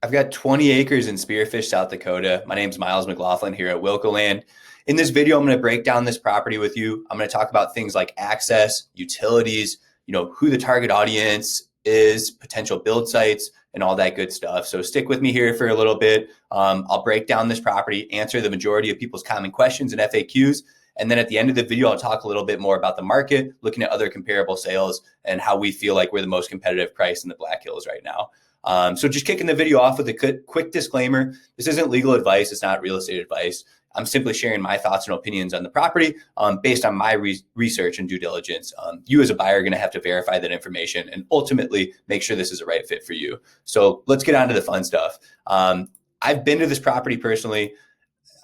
I've got 20 acres in Spearfish, South Dakota. My name's Miles McLaughlin here at Wilco. In this video, I'm going to break down this property with you. I'm going to talk about things like access, utilities, who the target audience is, potential build sites, and all that good stuff. So stick with me here for a little bit. I'll break down this property, answer the majority of people's common questions and FAQs. And then at the end of the video, I'll talk a little bit more about the market, looking at other comparable sales and how we feel like we're the most competitive price in the Black Hills right now. So just kicking the video off with a quick disclaimer. This isn't legal advice. It's not real estate advice. I'm simply sharing my thoughts and opinions on the property based on my research and due diligence. You as a buyer are going to have to verify that information and ultimately make sure this is the right fit for you. So let's get on to the fun stuff. I've been to this property personally.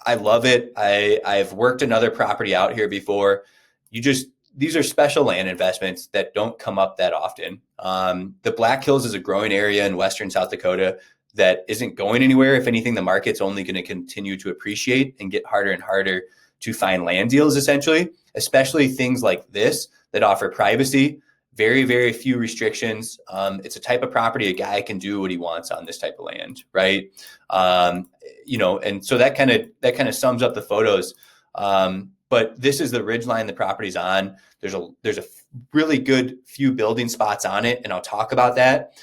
I love it. I've worked another property out here before. These are special land investments that don't come up that often. The Black Hills is a growing area in western South Dakota that isn't going anywhere. If anything, the market's only going to continue to appreciate and get harder and harder to find land deals, essentially, especially things like this that offer privacy, very, very few restrictions. It's a type of property a guy can do what he wants on this type of land, right? And so that kind of sums up the photos. But this is the ridgeline the property's on. There's a really good few building spots on it, and I'll talk about that.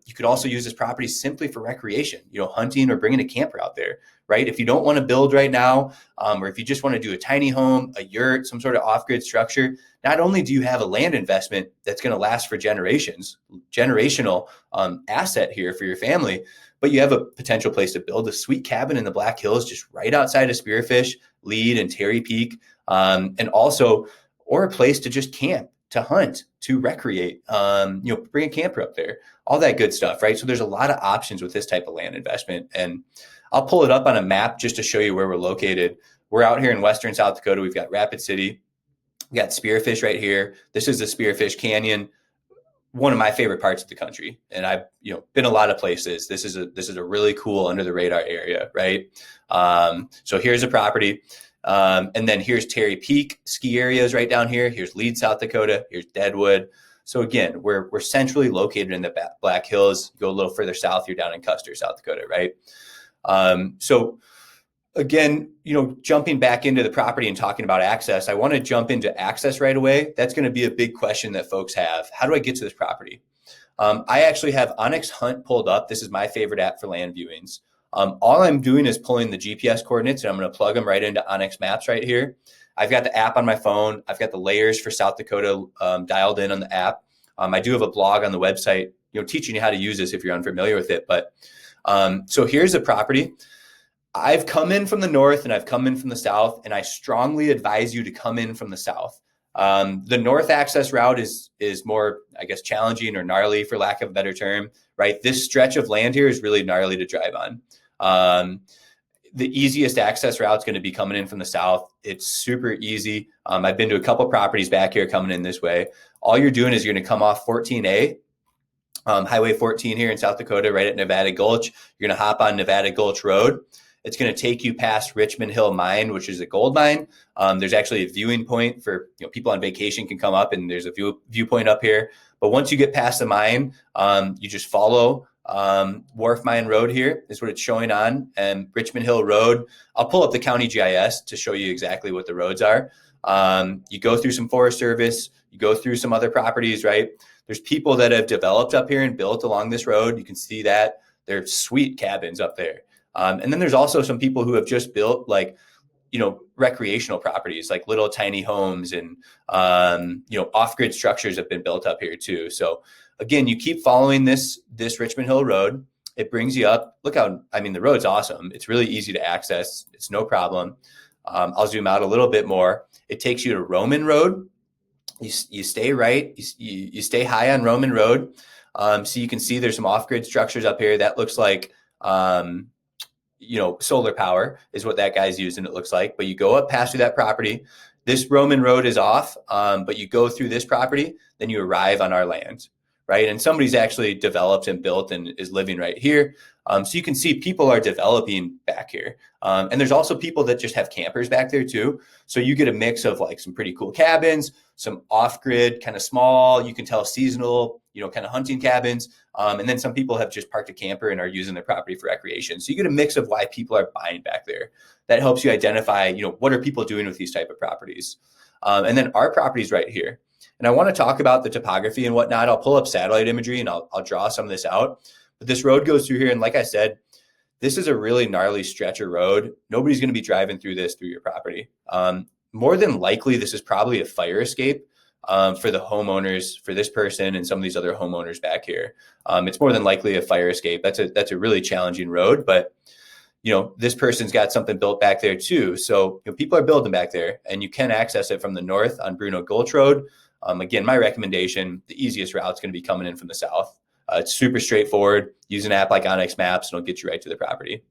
You could also use this property simply for recreation, hunting or bringing a camper out there, right? If you don't want to build right now, or if you just want to do a tiny home, a yurt, some sort of off-grid structure, not only do you have a land investment that's going to last for generations, generational asset here for your family, but you have a potential place to build a sweet cabin in the Black Hills, just right outside of Spearfish, Lead, and Terry Peak, or a place to just camp, to hunt, to recreate, bring a camper up there, all that good stuff, right? So there's a lot of options with this type of land investment. And I'll pull it up on a map just to show you where we're located. We're out here in western South Dakota. We've got Rapid City. We got Spearfish right here. This is the Spearfish Canyon, one of my favorite parts of the country. And I've been a lot of places. This is a really cool under the radar area, right? So here's a property. And then here's Terry Peak ski areas right down here. Here's Lead, South Dakota. Here's Deadwood. So again, we're centrally located in the Black Hills. You go a little further south, you're down in Custer, South Dakota, right? So again, jumping back into the property and talking about access, I want to jump into access right away. That's going to be a big question that folks have. How do I get to this property? I actually have Onyx Hunt pulled up. This is my favorite app for land viewings. All I'm doing is pulling the GPS coordinates, and I'm going to plug them right into Onyx Maps right here. I've got the app on my phone. I've got the layers for South Dakota dialed in on the app. I do have a blog on the website, teaching you how to use this if you're unfamiliar with it. But so here's the property. I've come in from the north and I've come in from the south, and I strongly advise you to come in from the south. The north access route is more, I guess, challenging or gnarly, for lack of a better term, right? This stretch of land here is really gnarly to drive on. The easiest access route is going to be coming in from the south. It's super easy. I've been to a couple properties back here coming in this way. All you're doing is you're going to come off 14A, Highway 14 here in South Dakota, right at Nevada Gulch. You're going to hop on Nevada Gulch Road. It's going to take you past Richmond Hill Mine, which is a gold mine. There's actually a viewing point for people on vacation can come up, and there's a viewpoint up here. But once you get past the mine, you just follow Wharf Mine Road here is what it's showing on, and Richmond Hill Road. I'll pull up the county GIS to show you exactly what the roads are. You go through some Forest Service, you go through some other properties, right? There's people that have developed up here and built along this road. You can see that. They're sweet cabins up there. And then there's also some people who have just built recreational properties, like little tiny homes, and, off-grid structures have been built up here too. So again, you keep following this Richmond Hill Road. It brings you up. Look how, the road's awesome. It's really easy to access. It's no problem. I'll zoom out a little bit more. It takes you to Roman Road. You stay right. You stay high on Roman Road. So you can see there's some off-grid structures up here. That looks like, solar power is what that guy's using, it looks like. But you go up past through that property. This Roman Road is off, but you go through this property, then you arrive on our land, right? And somebody's actually developed and built and is living right here. So you can see people are developing back here. And there's also people that just have campers back there too. So you get a mix of like some pretty cool cabins, some off-grid, kind of small, you can tell seasonal, kind of hunting cabins. And then some people have just parked a camper and are using their property for recreation. So you get a mix of why people are buying back there. That helps you identify, what are people doing with these type of properties? And then our property's right here. And I want to talk about the topography and whatnot. I'll pull up satellite imagery and I'll draw some of this out. But this road goes through here. And like I said, this is a really gnarly stretch of road. Nobody's going to be driving through this through your property. More than likely, this is probably a fire escape for the homeowners, for this person and some of these other homeowners back here. It's more than likely a fire escape. That's a really challenging road, but this person's got something built back there too. So people are building back there and you can access it from the north on Bruno Gulch Road. Again, my recommendation, the easiest route is going to be coming in from the south. It's super straightforward. Use an app like Onyx Maps and it'll get you right to the property.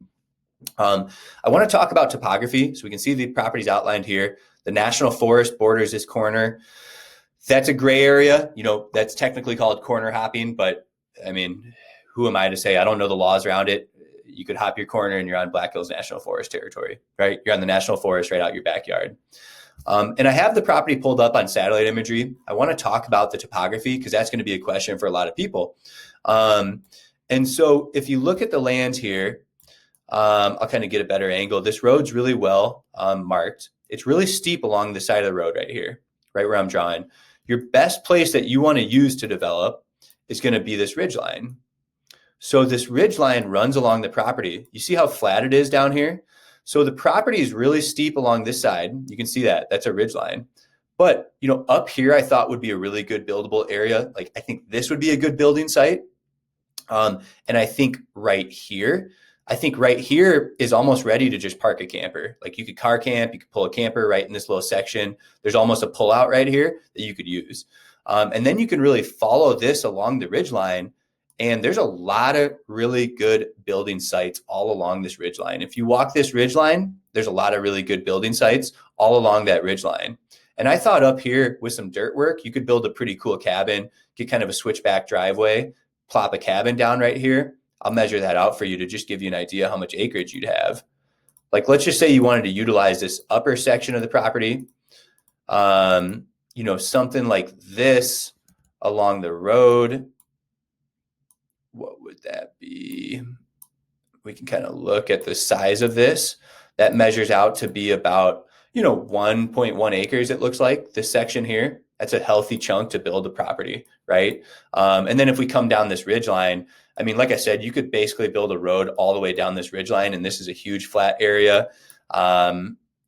I want to talk about topography. So we can see the properties outlined here. The National Forest borders this corner. That's a gray area. That's technically called corner hopping, but I mean, who am I to say? I don't know the laws around it. You could hop your corner and you're on Black Hills National Forest territory, right? You're on the National Forest right out your backyard. And I have the property pulled up on satellite imagery. I want to talk about the topography because that's going to be a question for a lot of people. And so if you look at the land here, I'll kind of get a better angle. This road's really well marked. It's really steep along the side of the road right here, right where I'm drawing. Your best place that you want to use to develop is going to be this ridge line. So this ridge line runs along the property. You see how flat it is down here? So the property is really steep along this side. You can see that. That's a ridge line. But, up here I thought would be a really good buildable area. Like I think this would be a good building site. And I think right here is almost ready to just park a camper. Like you could car camp, you could pull a camper right in this little section. There's almost a pull out right here that you could use. And then you can really follow this along the ridge line. And there's a lot of really good building sites all along this ridge line. If you walk this ridge line, there's a lot of really good building sites all along that ridge line. And I thought up here with some dirt work, you could build a pretty cool cabin, get kind of a switchback driveway, plop a cabin down right here. I'll measure that out for you to just give you an idea how much acreage you'd have. Like, let's just say you wanted to utilize this upper section of the property, something like this along the road. What would that be? We can kind of look at the size of this. That measures out to be about, 1.1 acres, it looks like, this section here. That's a healthy chunk to build a property, right? And then if we come down this ridge line, I mean, like I said, you could basically build a road all the way down this ridge line, and this is a huge flat area, or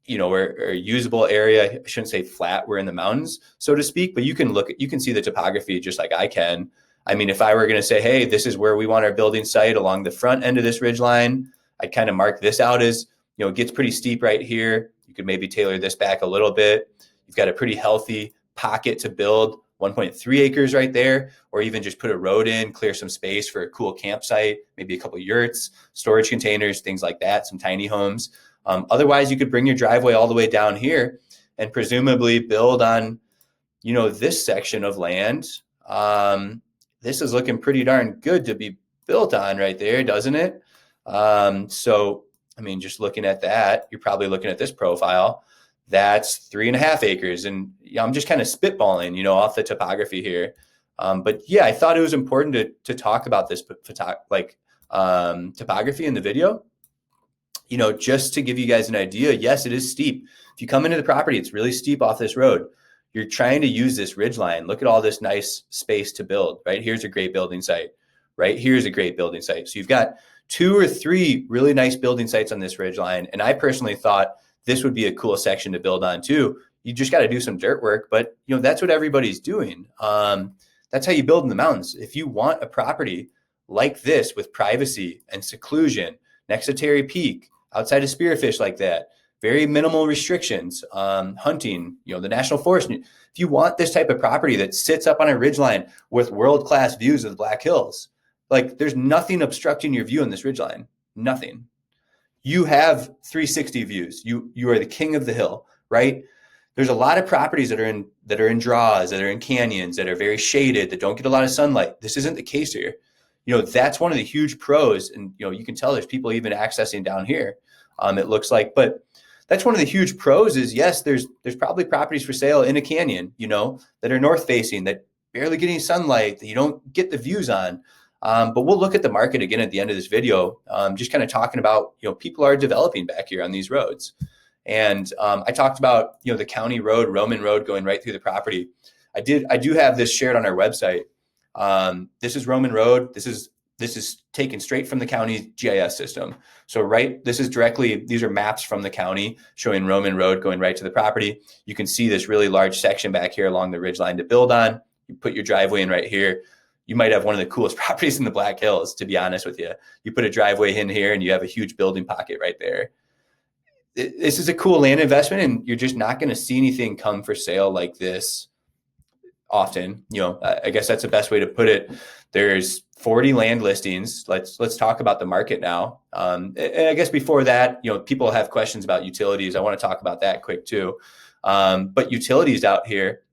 a usable area. I shouldn't say flat, we're in the mountains, so to speak, but you can see the topography just like I can. I mean, if I were going to say, hey, this is where we want our building site along the front end of this ridge line, I'd kind of mark this out as, it gets pretty steep right here. You could maybe tailor this back a little bit. You've got a pretty healthy pocket to build 1.3 acres right there, or even just put a road in, clear some space for a cool campsite, maybe a couple of yurts, storage containers, things like that, some tiny homes. Otherwise, you could bring your driveway all the way down here and presumably build on, this section of land. This is looking pretty darn good to be built on right there, doesn't it? So, I mean, just looking at that, you're probably looking at this profile. That's 3.5 acres. And I'm just kind of spitballing, off the topography here. But yeah, I thought it was important to talk about this topography in the video, just to give you guys an idea. Yes, it is steep. If you come into the property, it's really steep off this road. You're trying to use this ridge line. Look at all this nice space to build, right? Here's a great building site, right? Here's a great building site. So you've got 2 or 3 really nice building sites on this ridge line. And I personally thought this would be a cool section to build on too. You just got to do some dirt work, but that's what everybody's doing. That's how you build in the mountains. If you want a property like this with privacy and seclusion next to Terry Peak, outside of Spearfish like that, very minimal restrictions, hunting, the National Forest. If you want this type of property that sits up on a ridgeline with world-class views of the Black Hills, like there's nothing obstructing your view on this ridgeline, nothing. You have 360 views. You are the king of the hill, right? there's a lot of properties that are in draws, that are in canyons, that are very shaded, that don't get a lot of sunlight. This isn't the case here. That's one of the huge pros. And, you can tell there's people even accessing down here. It looks like, but that's one of the huge pros is, yes, there's probably properties for sale in a canyon, that are north facing, that barely get any sunlight, that you don't get the views on. But we'll look at the market again at the end of this video, just kind of talking about, people are developing back here on these roads. And I talked about, the county road, Roman Road, going right through the property. I do have this shared on our website. This is Roman Road. This is taken straight from the county's GIS system. So these are maps from the county showing Roman Road going right to the property. You can see this really large section back here along the ridgeline to build on. You put your driveway in right here. You might have one of the coolest properties in the Black Hills, to be honest with you. You put a driveway in here and you have a huge building pocket right there. This is a cool land investment, and you're just not going to see anything come for sale like this often. I guess that's the best way to put it. There's 40 land listings. Let's talk about the market now. And I guess before that, people have questions about utilities. I want to talk about that quick too. But utilities out here,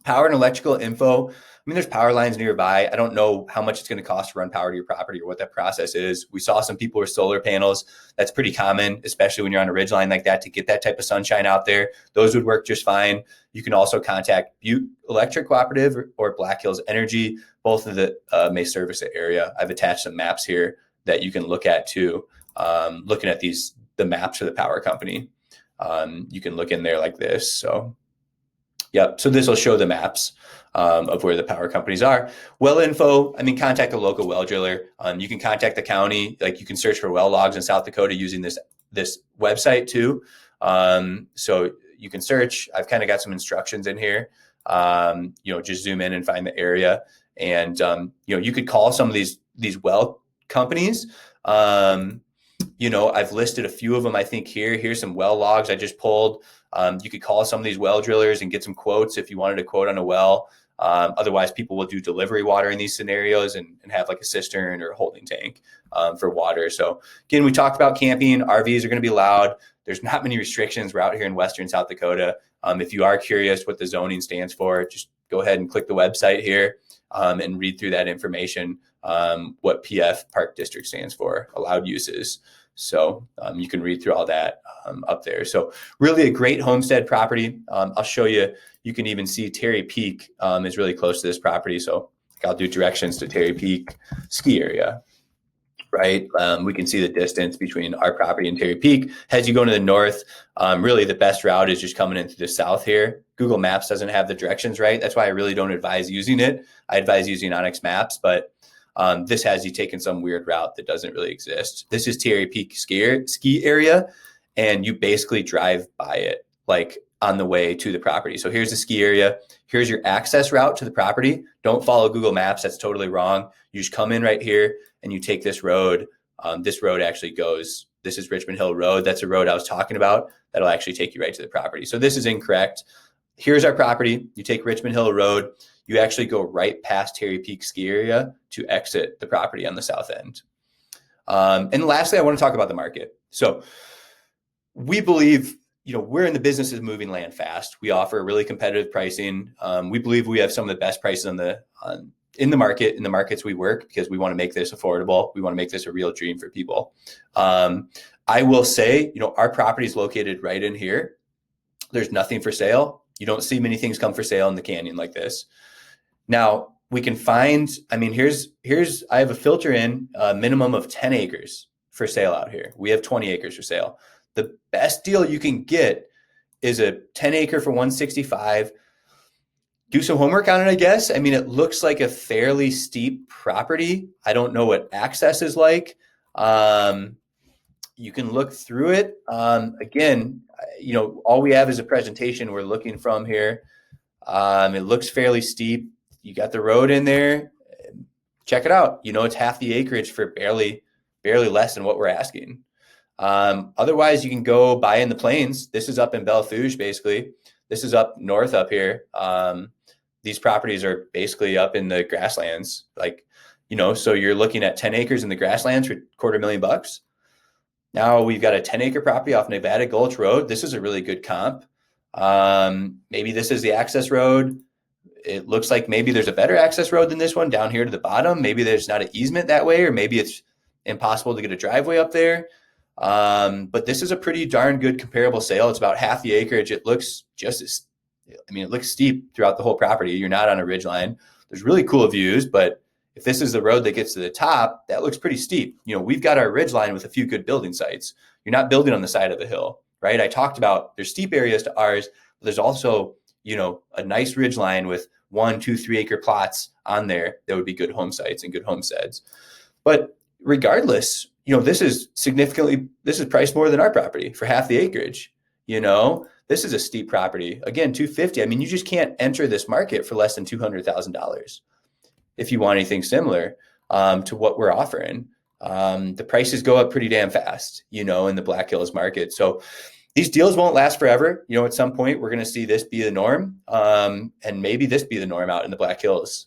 power and electrical info. There's power lines nearby. I don't know how much it's going to cost to run power to your property or what that process is. We saw some people with solar panels. That's pretty common, especially when you're on a ridgeline like that, to get that type of sunshine out there. Those would work just fine. You can also contact Butte Electric Cooperative or Black Hills Energy. Both of the may service the area. I've attached some maps here that you can look at too. Looking at the maps for the power company. You can look in there like this. So this will show the maps of where the power companies are. Well info, contact a local well driller. You can contact the county. Like, you can search for well logs in South Dakota using this website too. So you can search. I've kind of got some instructions in here. Just zoom in and find the area. And, you could call some of these well companies. I've listed a few of them, I think here's some well logs I just pulled. You could call some of these well drillers and get some quotes if you wanted a quote on a well. Otherwise, people will do delivery water in these scenarios and have like a cistern or a holding tank for water. So again, we talked about camping. RVs are going to be allowed. There's not many restrictions. We're out here in Western South Dakota. If you are curious what the zoning stands for, just go ahead and click the website here and read through that information, what PF Park District stands for, allowed uses. So you can read through all that up there. So really a great homestead property. I'll show you. You can even see Terry Peak is really close to this property. So I'll do directions to Terry Peak ski area, right? We can see the distance between our property and Terry Peak. As you go to the north, really the best route is just coming in through the south here. Google Maps doesn't have the directions right. That's why I really don't advise using it. I advise using Onyx Maps, but this has you taking some weird route that doesn't really exist. This is Terry Peak ski area, and you basically drive by it like on the way to the property. So here's the ski area. Here's your access route to the property. Don't follow Google Maps. That's totally wrong. You just come in right here and you take this road. This road actually this is Richmond Hill Road. That's a road I was talking about. That'll actually take you right to the property. So this is incorrect. Here's our property. You take Richmond Hill Road. You actually go right past Terry Peak ski area to exit the property on the south end. And lastly, I want to talk about the market. So we believe, we're in the business of moving land fast. We offer really competitive pricing. We believe we have some of the best prices in the market, in the markets we work, because we want to make this affordable. We want to make this a real dream for people. I will say, our property is located right in here. There's nothing for sale. You don't see many things come for sale in the canyon like this. Now we can find, here's, I have a filter in a minimum of 10 acres for sale out here. We have 20 acres for sale. The best deal you can get is a 10 acre for 165. Do some homework on it, I guess. It looks like a fairly steep property. I don't know what access is like. You can look through it. Again, all we have is a presentation we're looking from here. It looks fairly steep. You got the road in there. Check it out. It's half the acreage for barely less than what we're asking. Otherwise, you can go buy in the plains. This is up in Belle-Fourche, basically. This is up north up here. These properties are basically up in the grasslands. So you're looking at 10 acres in the grasslands for $250,000. Now we've got a 10 acre property off Nevada Gulch Road. This is a really good comp. Maybe this is the access road. It looks like maybe there's a better access road than this one down here to the bottom. Maybe there's not an easement that way, or maybe it's impossible to get a driveway up there. But this is a pretty darn good comparable sale. It's about half the acreage. It looks just as, it looks steep throughout the whole property. You're not on a ridge line. There's really cool views, but if this is the road that gets to the top, that looks pretty steep. We've got our ridge line with a few good building sites. You're not building on the side of the hill, right? I talked about there's steep areas to ours, but there's also, a nice ridge line with 1, 2, 3 acre plots on there that would be good home sites and good homesteads. But regardless, this is priced more than our property for half the acreage. This is a steep property. Again, 250. You just can't enter this market for less than $200,000 if you want anything similar to what we're offering. The prices go up pretty damn fast, in the Black Hills market. So these deals won't last forever. At some point we're going to see this be the norm, and maybe this be the norm out in the Black Hills.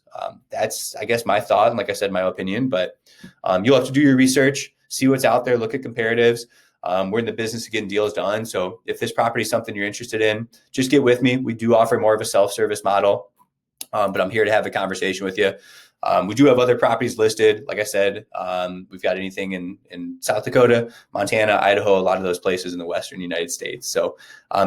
That's, I guess, my thought, and like I said, my opinion. But you'll have to do your research, see what's out there, look at comparatives. We're in the business of getting deals done. So if this property is something you're interested in, just get with me. We do offer more of a self-service model, but I'm here to have a conversation with you. We do have other properties listed. Like I said, we've got anything in South Dakota, Montana, Idaho, a lot of those places in the Western United States. So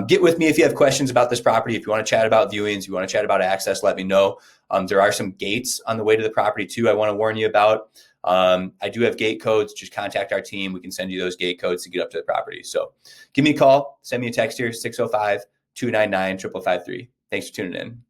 get with me if you have questions about this property. If you want to chat about viewings, you want to chat about access, let me know. There are some gates on the way to the property too, I want to warn you about. I do have gate codes. Just contact our team. We can send you those gate codes to get up to the property. So give me a call, send me a text here, 605-299-5553. Thanks for tuning in.